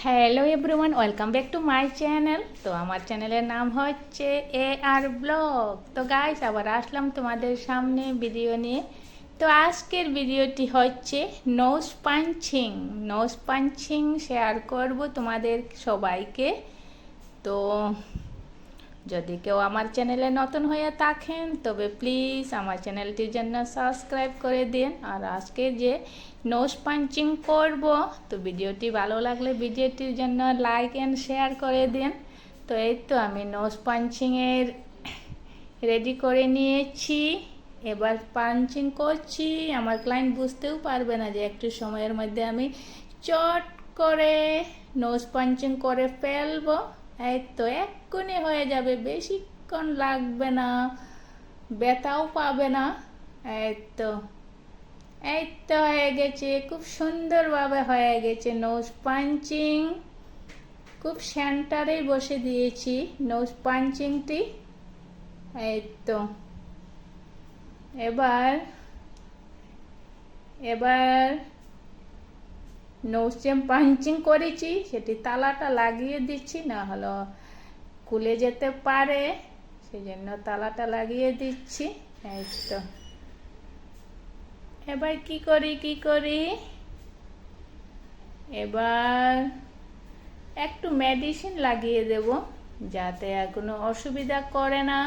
Hello everyone, welcome back to my channel. তো আমার চ্যানেলের নাম হচ্ছে AR ব্লগ। তো গাইস, আবার আসলাম তোমাদের সামনে ভিডিও নিয়ে। তো আজকের ভিডিওটি হচ্ছে নোজ পাঞ্চিং শেয়ার করব তোমাদের সবাইকে। তো যদি কেউ আমার চ্যানেলে নতুন হয়ে থাকেন তবে প্লিজ আমার চ্যানেলটির জন্য সাবস্ক্রাইব করে দিন। আর আজকে যে নোজ পাঞ্চিং করব, তো ভিডিওটি ভালো লাগলে ভিডিওটির জন্য লাইক অ্যান্ড শেয়ার করে দিন। তো এই তো আমি নোজ পাঞ্চিংয়ের রেডি করে নিয়েছি, এবার পাঞ্চিং করছি। আমার ক্লায়েন্ট বুঝতেও পারবে না যে একটু সময়ের মধ্যে আমি চট করে নোজ পাঞ্চিং করে ফেলবো। এই তো এক্ষুনি হয়ে যাবে, বেশিক্ষণ লাগবে না, ব্যথাও পাবে না। এই তো হয়ে গেছে, খুব সুন্দরভাবে হয়ে গেছে নোজ পাঞ্চিং। খুব সেন্টারে বসে দিয়েছি নোজ পাঞ্চিংটি। এই তো এবার নোজ যে পাঞ্চিং করেছি সেটি তালাটা লাগিয়ে দিচ্ছি, না হলে খুলে যেতে পারে, সেজন্য তালাটা লাগিয়ে দিচ্ছি। এই তো এবার কি করি এবার একটু মেডিসিন লাগিয়ে দেব, যাতে আর কোনো অসুবিধা করে না,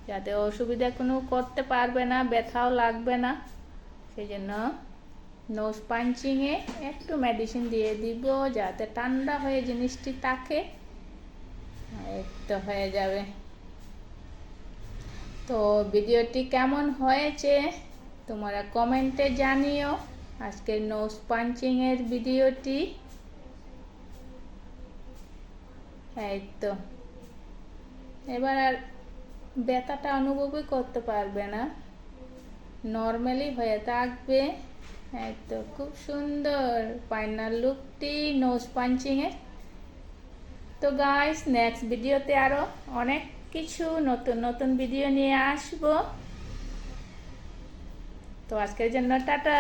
যাতে অসুবিধা কোনো করতে পারবে না, ব্যথাও লাগবে না। সেই জন্য নোজ পাঞ্চিংয়ে একটু মেডিসিন দিয়ে দিব, যাতে ঠান্ডা হয়ে জিনিসটি থাকে। একটু হয়ে যাবে। তো ভিডিওটি কেমন হয়েছে তোমরা কমেন্টে জানিও, আজকের নোজ পাঞ্চিংয়ের ভিডিওটি। এই তো এবার আর ব্যথাটা অনুভবই করতে পারবে না, নর্মালি হয়ে থাকবে। এই তো খুব সুন্দর ফাইনাল লুকটি নোজ পাঞ্চিংয়ের। তো গাইস, নেক্সট ভিডিওতে আরো অনেক কিছু নতুন ভিডিও নিয়ে আসবো। তো আজকের জন্য টাটা।